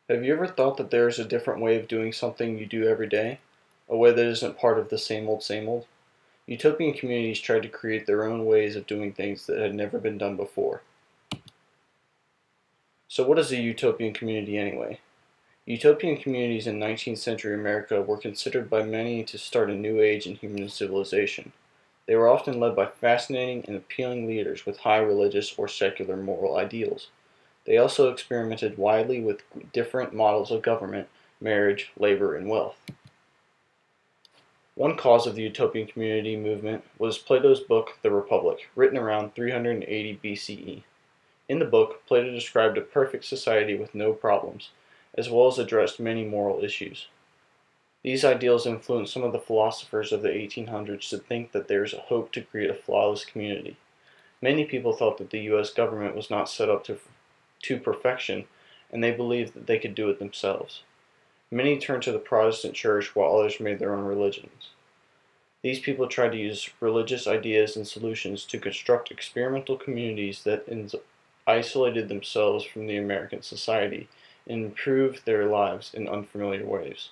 Have you ever thought that there is a different way of doing something you do every day? A way that isn't part of the same old, same old? Utopian communities tried to create their own ways of doing things that had never been done before. So, what is a utopian community anyway? Utopian communities in 19th century America were considered by many to start a new age in human civilization. They were often led by fascinating and appealing leaders with high religious or secular moral ideals. They also experimented widely with different models of government, marriage, labor, and wealth. One cause of the utopian community movement was Plato's book The Republic, written around 380 BCE. In the book, Plato described a perfect society with no problems, as well as addressed many moral issues. These ideals influenced some of the philosophers of the 1800s to think that there is a hope to create a flawless community. Many people thought that the U.S. government was not set up to perfection, and they believed that they could do it themselves. Many turned to the Protestant church while others made their own religions. These people tried to use religious ideas and solutions to construct experimental communities that isolated themselves from the American society and improved their lives in unfamiliar ways.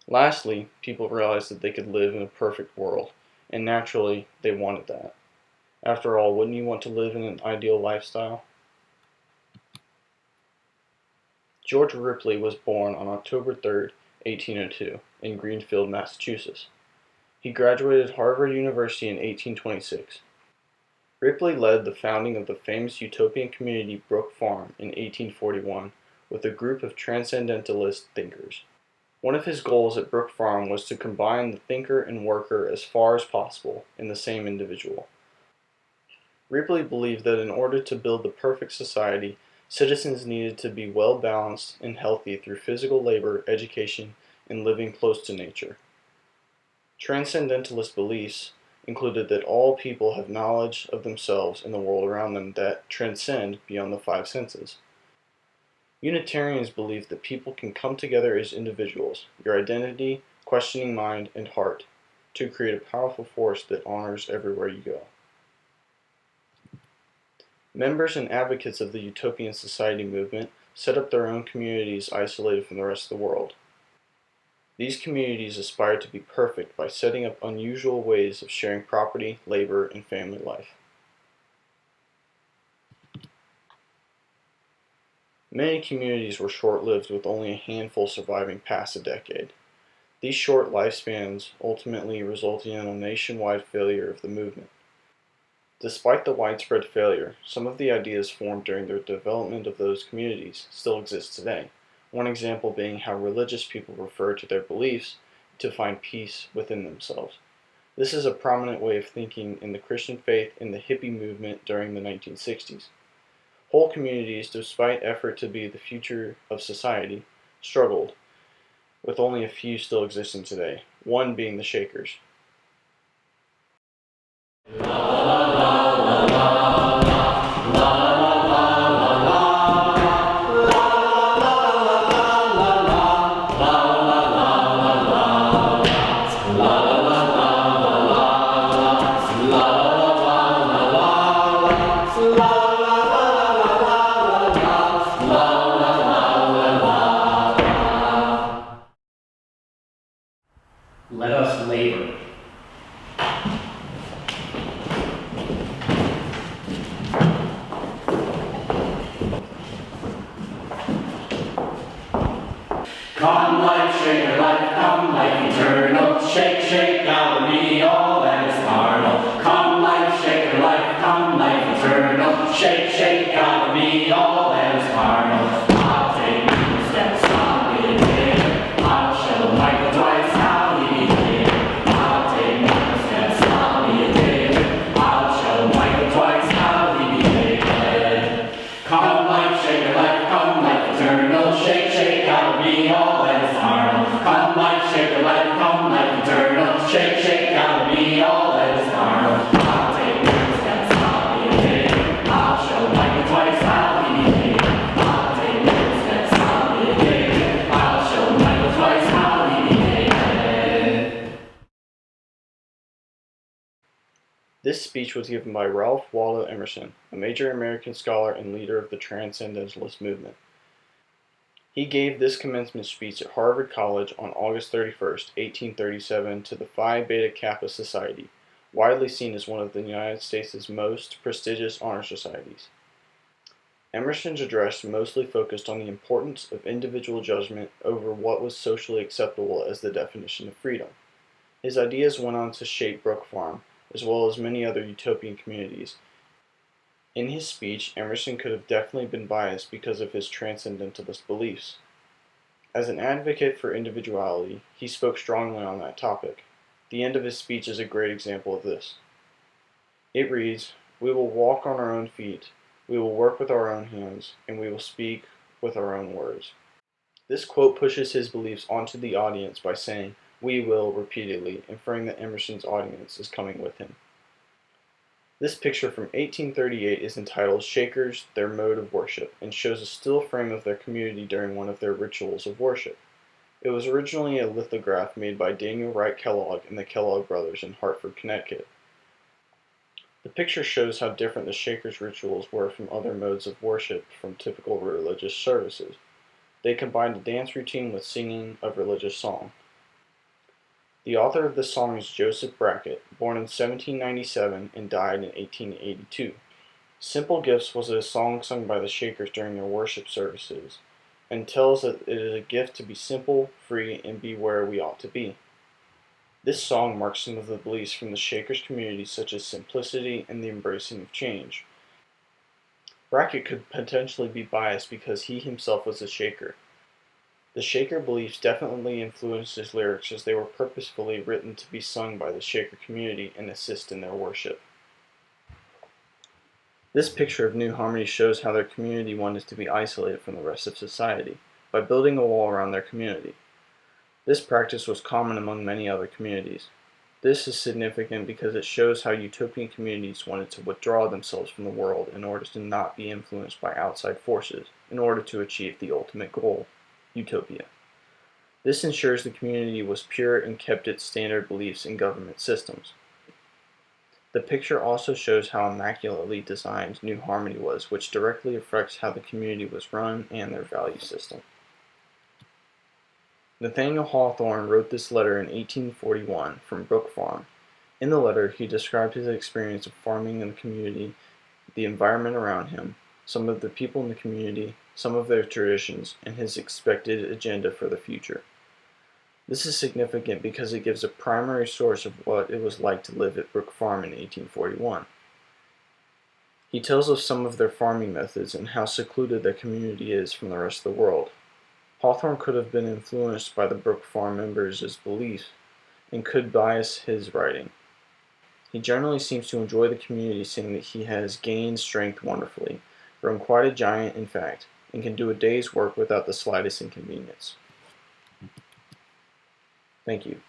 Lastly, people realized that they could live in a perfect world, and naturally, they wanted that. After all, wouldn't you want to live in an ideal lifestyle? George Ripley was born on October 3, 1802, in Greenfield, Massachusetts. He graduated Harvard University in 1826. Ripley led the founding of the famous utopian community Brook Farm in 1841 with a group of transcendentalist thinkers. One of his goals at Brook Farm was to combine the thinker and worker as far as possible in the same individual. Ripley believed that in order to build the perfect society, citizens needed to be well balanced and healthy through physical labor, education, and living close to nature. Transcendentalist beliefs included that all people have knowledge of themselves and the world around them that transcend beyond the five senses. Unitarians believe that people can come together as individuals, your identity, questioning mind, and heart, to create a powerful force that honors everywhere you go. Members and advocates of the Utopian Society movement set up their own communities isolated from the rest of the world. These communities aspire to be perfect by setting up unusual ways of sharing property, labor, and family life. Many communities were short-lived with only a handful surviving past a decade. These short lifespans ultimately resulted in a nationwide failure of the movement. Despite the widespread failure, some of the ideas formed during the development of those communities still exist today. One example being how religious people refer to their beliefs to find peace within themselves. This is a prominent way of thinking in the Christian faith in the hippie movement during the 1960s. Whole communities, despite effort to be the future of society, struggled, with only a few still existing today, one being the Shakers. Let us labor. Come life, shake your life, come life eternal, shake, shake out of me all that is carnal. Come life, shake your life, come life eternal, shake, shake out of me all that is carnal. I'll take new steps, I'll be a day. I'll show Michael twice how he did. I'll take new steps, I'll be a day. I'll show Michael twice how he behaved. Come life, shake your life, come life eternal, shake, shake out of me all that is carnal. Come life, shake your life, come life eternal, shake, shake out of me all that is carnal. I'll take new steps, I'll be a day. I'll show Michael twice how he behaved. I'll take new steps, I'll be a day. I'll show Michael twice how he behaved. This speech was given by Ralph Waldo Emerson, a major American scholar and leader of the Transcendentalist movement. He gave this commencement speech at Harvard College on August 31st, 1837, to the Phi Beta Kappa Society, widely seen as one of the United States' most prestigious honor societies. Emerson's address mostly focused on the importance of individual judgment over what was socially acceptable as the definition of freedom. His ideas went on to shape Brook Farm, as well as many other utopian communities. In his speech, Emerson could have definitely been biased because of his transcendentalist beliefs. As an advocate for individuality, he spoke strongly on that topic. The end of his speech is a great example of this. It reads, "We will walk on our own feet, we will work with our own hands, and we will speak with our own words." This quote pushes his beliefs onto the audience by saying, "we will," repeatedly, inferring that Emerson's audience is coming with him. This picture from 1838 is entitled "Shakers, Their Mode of Worship," and shows a still frame of their community during one of their rituals of worship. It was originally a lithograph made by Daniel Wright Kellogg and the Kellogg brothers in Hartford, Connecticut. The picture shows how different the Shakers' rituals were from other modes of worship from typical religious services. They combined a dance routine with singing of religious song. The author of this song is Joseph Brackett, born in 1797 and died in 1882. Simple Gifts was a song sung by the Shakers during their worship services, and tells that it is a gift to be simple, free, and be where we ought to be. This song marks some of the beliefs from the Shakers community, such as simplicity and the embracing of change. Brackett could potentially be biased because he himself was a Shaker. The Shaker beliefs definitely influenced his lyrics, as they were purposefully written to be sung by the Shaker community and assist in their worship. This picture of New Harmony shows how their community wanted to be isolated from the rest of society, by building a wall around their community. This practice was common among many other communities. This is significant because it shows how utopian communities wanted to withdraw themselves from the world in order to not be influenced by outside forces, in order to achieve the ultimate goal, utopia. This ensures the community was pure and kept its standard beliefs in government systems. The picture also shows how immaculately designed New Harmony was, which directly affects how the community was run and their value system. Nathaniel Hawthorne wrote this letter in 1841 from Brook Farm. In the letter, he described his experience of farming in the community, the environment around him, some of the people in the community, some of their traditions, and his expected agenda for the future. This is significant because it gives a primary source of what it was like to live at Brook Farm in 1841. He tells of some of their farming methods and how secluded their community is from the rest of the world. Hawthorne could have been influenced by the Brook Farm members' beliefs and could bias his writing. He generally seems to enjoy the community, saying that he has gained strength wonderfully, grown quite a giant in fact, and can do a day's work without the slightest inconvenience. Thank you.